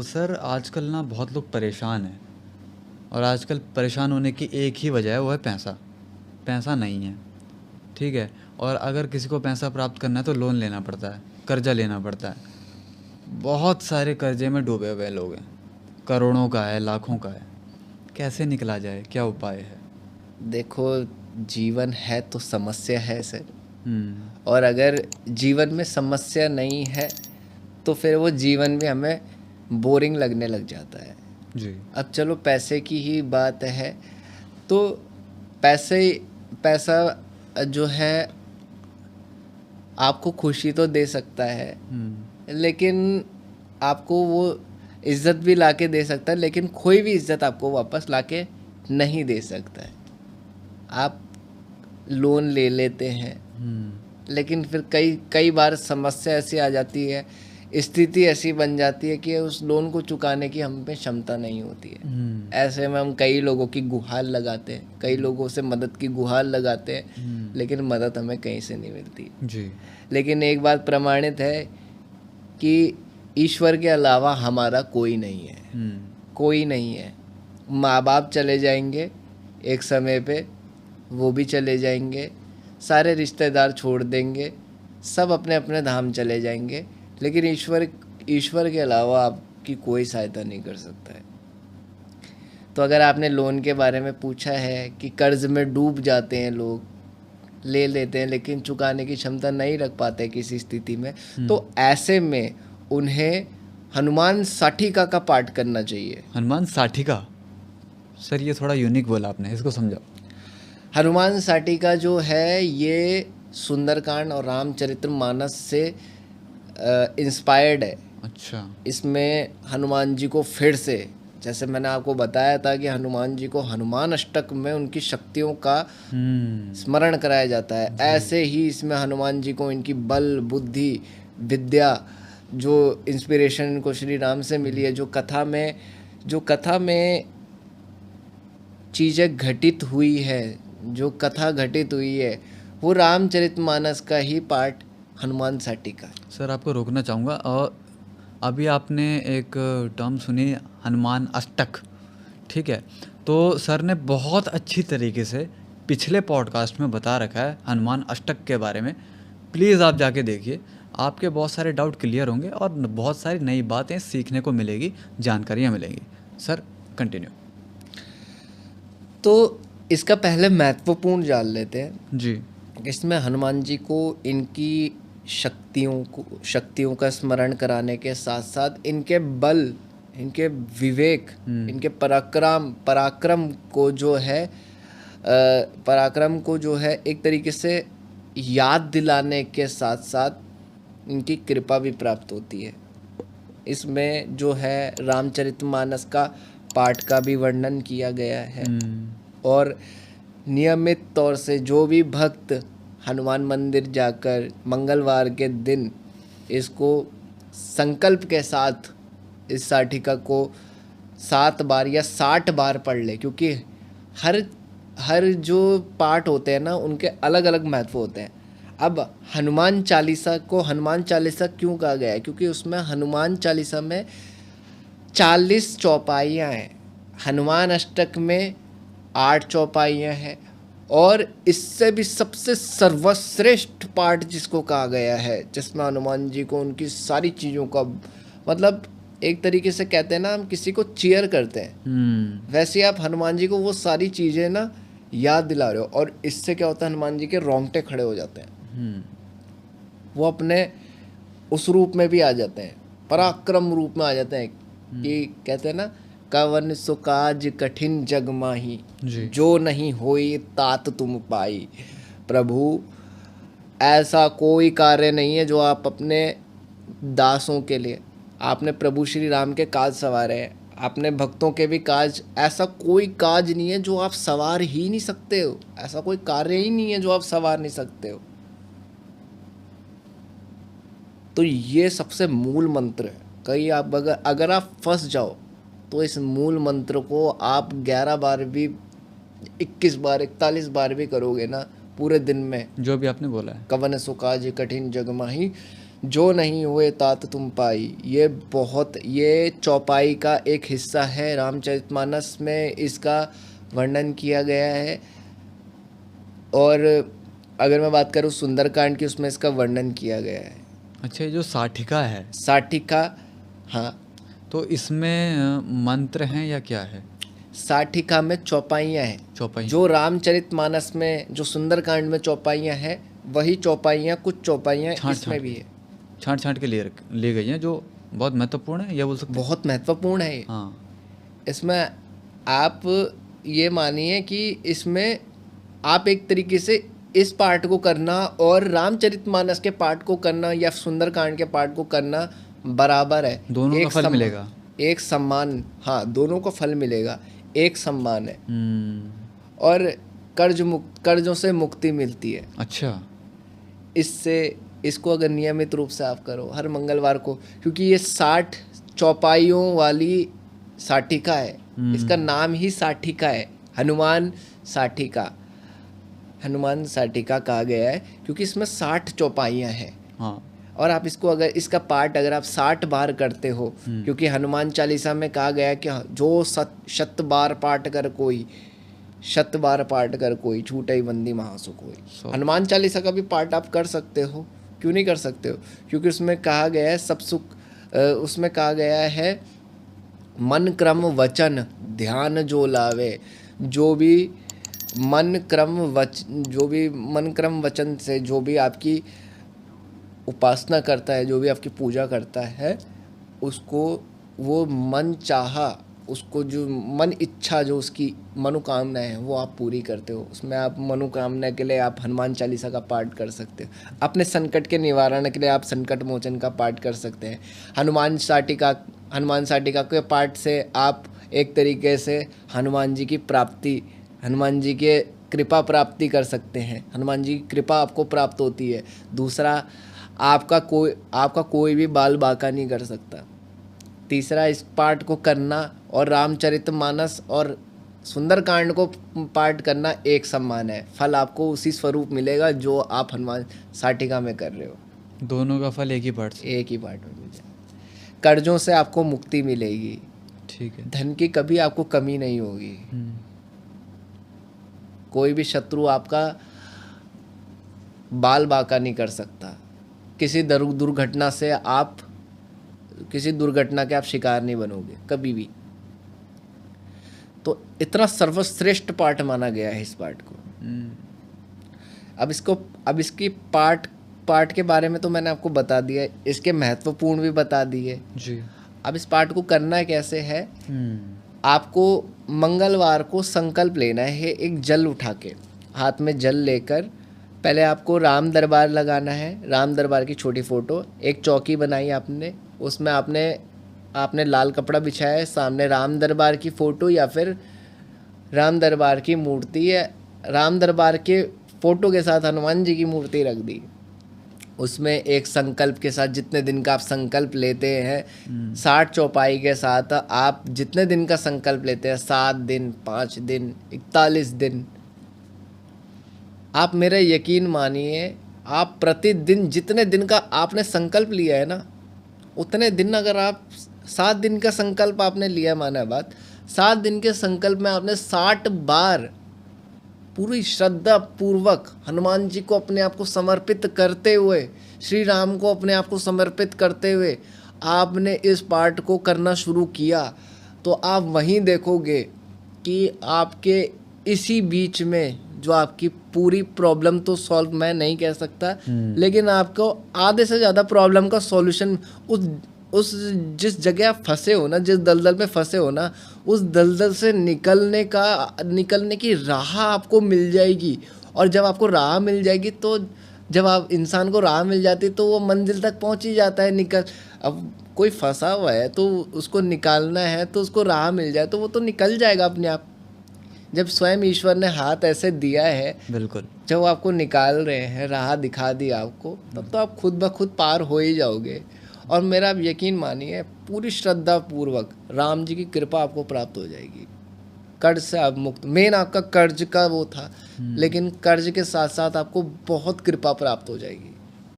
Sir आजकल ना बहुत लोग परेशान हैं। और आजकल परेशान होने की एक ही वजह है, वो है पैसा। पैसा नहीं है, ठीक है। और अगर किसी को पैसा प्राप्त करना है तो लोन लेना पड़ता है, कर्जा लेना पड़ता है। बहुत सारे कर्जे में डूबे हुए लोग हैं, करोड़ों का है, लाखों का है। कैसे निकला जाए, क्या उपाय है? देखो, जीवन है तो समस्या है सर। हम्म। और अगर जीवन में समस्या नहीं है तो फिर वो जीवन भी हमें बोरिंग लगने लग जाता है। जी। अब चलो पैसे की ही बात है तो पैसे पैसा जो है आपको खुशी तो दे सकता है, लेकिन आपको वो इज्जत भी लाके दे सकता है, लेकिन कोई भी इज्जत आपको वापस लाके नहीं दे सकता है। आप लोन ले लेते हैं, लेकिन फिर कई कई बार समस्या ऐसी आ जाती है, स्थिति ऐसी बन जाती है कि उस लोन को चुकाने की हम में क्षमता नहीं होती है। ऐसे में हम कई लोगों की गुहार लगाते हैं, कई लोगों से मदद की गुहार लगाते हैं, लेकिन मदद हमें कहीं से नहीं मिलती। जी। लेकिन एक बात प्रमाणित है कि ईश्वर के अलावा हमारा कोई नहीं है, कोई नहीं है। माँ बाप चले जाएंगे एक समय पे, वो भी चले जाएंगे, सारे रिश्तेदार छोड़ देंगे, सब अपने अपने धाम चले जाएंगे, लेकिन ईश्वर के अलावा आपकी कोई सहायता नहीं कर सकता है। तो अगर आपने लोन के बारे में पूछा है कि कर्ज में डूब जाते हैं लोग, ले लेते हैं लेकिन चुकाने की क्षमता नहीं रख पाते किसी स्थिति में, तो ऐसे में उन्हें हनुमान साठिका का पाठ करना चाहिए। हनुमान साठिका? सर ये थोड़ा यूनिक बोला आपने, इसको समझाओ। हनुमान साठिका जो है ये सुंदरकांड और रामचरितमानस से इंस्पायर्ड है। अच्छा। इसमें हनुमान जी को फिर से, जैसे मैंने आपको बताया था कि हनुमान जी को हनुमान अष्टक में उनकी शक्तियों का स्मरण कराया जाता है, ऐसे ही इसमें हनुमान जी को इनकी बल, बुद्धि, विद्या, जो इंस्पिरेशन इनको श्री राम से मिली है, जो कथा में चीज़ें घटित हुई है, जो कथा घटित हुई है, वो रामचरितमानस का ही पाठ हनुमान साठिका। सर आपको रोकना चाहूँगा, और अभी आपने एक टर्म सुनी, हनुमान अष्टक, ठीक है। तो सर ने बहुत अच्छी तरीके से पिछले पॉडकास्ट में बता रखा है हनुमान अष्टक के बारे में। प्लीज़ आप जाके देखिए, आपके बहुत सारे डाउट क्लियर होंगे और बहुत सारी नई बातें सीखने को मिलेगी, जानकारियाँ मिलेंगी। Sir continue. तो इसका पहले महत्वपूर्ण जान लेते हैं। जी। इसमें हनुमान जी को इनकी शक्तियों का स्मरण कराने के साथ साथ इनके बल, इनके विवेक, इनके पराक्रम को जो है एक तरीके से याद दिलाने के साथ साथ इनकी कृपा भी प्राप्त होती है। इसमें जो है रामचरितमानस का पाठ का भी वर्णन किया गया है, और नियमित तौर से जो भी भक्त हनुमान मंदिर जाकर मंगलवार के दिन इसको संकल्प के साथ इस साठिका को 7 बार या 60 बार पढ़ ले, क्योंकि हर जो पाठ होते हैं ना उनके अलग अलग महत्व होते हैं। अब हनुमान चालीसा को हनुमान चालीसा क्यों कहा गया है? क्योंकि उसमें हनुमान चालीसा में 40 चौपाइयाँ हैं, हनुमान अष्टक में 8 चौपाइयाँ हैं, और इससे भी सबसे सर्वश्रेष्ठ पाठ जिसको कहा गया है, जिसमें हनुमान जी को उनकी सारी चीज़ों का, मतलब एक तरीके से कहते हैं ना, हम किसी को चीयर करते हैं, वैसे आप हनुमान जी को वो सारी चीज़ें ना याद दिला रहे हो, और इससे क्या होता है, हनुमान जी के रोंगटे खड़े हो जाते हैं। वो अपने उस रूप में भी आ जाते हैं, पराक्रम रूप में आ जाते हैं, कि कहते हैं ना, कवन सो काज कठिन जग माही, जो नहीं होई तात तुम पाई। प्रभु, ऐसा कोई कार्य नहीं है जो आप अपने दासों के लिए, आपने प्रभु श्री राम के काज सवारे हैं, आपने भक्तों के भी काज, ऐसा कोई काज नहीं है जो आप सवार ही नहीं सकते हो, ऐसा कोई कार्य ही नहीं है जो आप सवार नहीं सकते हो। तो ये सबसे मूल मंत्र है। कहीं आप अगर आप फंस जाओ तो इस मूल मंत्र को आप 11 बार भी, 21 बार, 41 बार भी करोगे ना पूरे दिन में, जो भी आपने बोला है, कवन सो काज कठिन जग माही, जो नहीं हुए तात तुम पाई, ये चौपाई का एक हिस्सा है। रामचरितमानस में इसका वर्णन किया गया है। और अगर मैं बात करूँ सुंदरकांड की, उसमें इसका वर्णन किया गया है। अच्छा, ये जो साठिका है, साठिका, हाँ, तो इसमें मंत्र हैं या क्या है? साठिका में चौपाइयाँ हैं। चौपाई? जो रामचरितमानस में, जो सुंदरकांड में चौपाइयाँ हैं, वही चौपाइयाँ, कुछ चौपाइयाँ इसमें भी है। छांट छांट के ले गई हैं, जो बहुत महत्वपूर्ण है, या बोल सकते हैं? बहुत महत्वपूर्ण है ये। हाँ। इसमें आप ये मानिए कि इसमें आप एक तरीके से इस पार्ट को करना और रामचरितमानस के पार्ट को करना या सुंदरकांड के पार्ट को करना बराबर है। दोनों का फल मिलेगा। एक सम्मान, हाँ, दोनों को फल मिलेगा, एक सम्मान है। और कर्जों से मुक्ति मिलती है। अच्छा। इसको अगर नियमित रूप से आप करो हर मंगलवार को, क्योंकि ये 60 चौपाइयों वाली साठिका है। इसका नाम ही साठिका है, हनुमान साठिका कहा गया है क्योंकि इसमें 60 चौपाइयाँ हैं। हाँ। और आप इसको इसका पाठ अगर आप 60 बार करते हो, क्योंकि हनुमान चालीसा में कहा गया है कि जो 100 बार पाठ कर कोई, 100 बार पाठ कर कोई, छूटे बंदी महासुख होई। हनुमान चालीसा का भी पाठ आप कर सकते हो, क्यों नहीं कर सकते हो? क्योंकि उसमें कहा गया है सब सुख, उसमें कहा गया है मन क्रम वचन ध्यान जो लावे। जो भी मन क्रम वचन से जो भी आपकी उपासना करता है, जो भी आपकी पूजा करता है, उसको वो मन चाहा, उसको जो मन इच्छा, जो उसकी मनोकामना है, वो आप पूरी करते हो। उसमें आप मनोकामना के लिए आप हनुमान चालीसा का पाठ कर सकते हो। अपने संकट के निवारण के लिए आप संकट मोचन का पाठ कर सकते हैं। हनुमान साटिका के पाठ से आप एक तरीके से हनुमान जी के कृपा प्राप्ति कर सकते हैं। हनुमान जी की कृपा आपको प्राप्त होती है। दूसरा, आपका कोई भी बाल बांका नहीं कर सकता। तीसरा, इस पाठ को करना और रामचरितमानस और सुंदरकांड को पाठ करना एक समान है। फल आपको उसी स्वरूप मिलेगा जो आप हनुमान साटिका में कर रहे हो। दोनों का फल एक ही पाठ से? एक ही पाठ में मिलेगा। कर्जों से आपको मुक्ति मिलेगी। ठीक है। धन की कभी आपको कमी नहीं होगी। कोई भी शत्रु आपका बाल बांका नहीं कर सकता। किसी दुर्घटना के आप शिकार नहीं बनोगे कभी भी। तो इतना सर्वश्रेष्ठ पाठ माना गया है इस पाठ को। अब इसकी पाठ के बारे में तो मैंने आपको बता दिया, इसके महत्वपूर्ण भी बता दिए जी। अब इस पाठ को करना कैसे है? आपको मंगलवार को संकल्प लेना है। एक जल उठा के, हाथ में जल लेकर, पहले आपको राम दरबार लगाना है। राम दरबार की छोटी फोटो, एक चौकी बनाई आपने, उसमें आपने लाल कपड़ा बिछाया है। सामने राम दरबार की फोटो या फिर राम दरबार की मूर्ति है, राम दरबार के फोटो के साथ हनुमान जी की मूर्ति रख दी। उसमें एक संकल्प के साथ, जितने दिन का आप संकल्प लेते हैं, 60 चौपाई के साथ आप जितने दिन का संकल्प लेते हैं, 7 दिन, 5 दिन, 41 दिन, आप मेरा यकीन मानिए, आप प्रतिदिन जितने दिन का आपने संकल्प लिया है ना, उतने दिन, अगर आप 7 दिन का संकल्प आपने लिया, माना बात, 7 दिन के संकल्प में आपने 60 बार पूरी श्रद्धा पूर्वक हनुमान जी को अपने आप को समर्पित करते हुए, श्री राम को अपने आप को समर्पित करते हुए आपने इस पाठ को करना शुरू किया, तो आप वहीं देखोगे कि आपके इसी बीच में जो आपकी पूरी प्रॉब्लम, तो सॉल्व मैं नहीं कह सकता, लेकिन आपको आधे से ज़्यादा प्रॉब्लम का सॉल्यूशन उस जिस जगह आप फंसे हो ना, जिस दलदल में फंसे हो ना, उस दलदल से निकलने की राह आपको मिल जाएगी। और जब आपको राह मिल जाएगी, तो जब आप इंसान को राह मिल जाती है तो वो मंजिल तक पहुंच ही जाता है। अब कोई फंसा हुआ है तो उसको निकालना है, तो उसको राह मिल जाए तो वो तो निकल जाएगा अपने आप। जब स्वयं ईश्वर ने हाथ ऐसे दिया है, बिल्कुल, जब आपको निकाल रहे हैं, राह दिखा दी आपको, तब तो आप खुद ब खुद पार हो ही जाओगे। और मेरा आप यकीन मानिए, पूरी श्रद्धा पूर्वक राम जी की कृपा आपको प्राप्त हो जाएगी। कर्ज से आप मुक्त, मेन आपका कर्ज का वो था, लेकिन कर्ज के साथ साथ आपको बहुत कृपा प्राप्त हो जाएगी।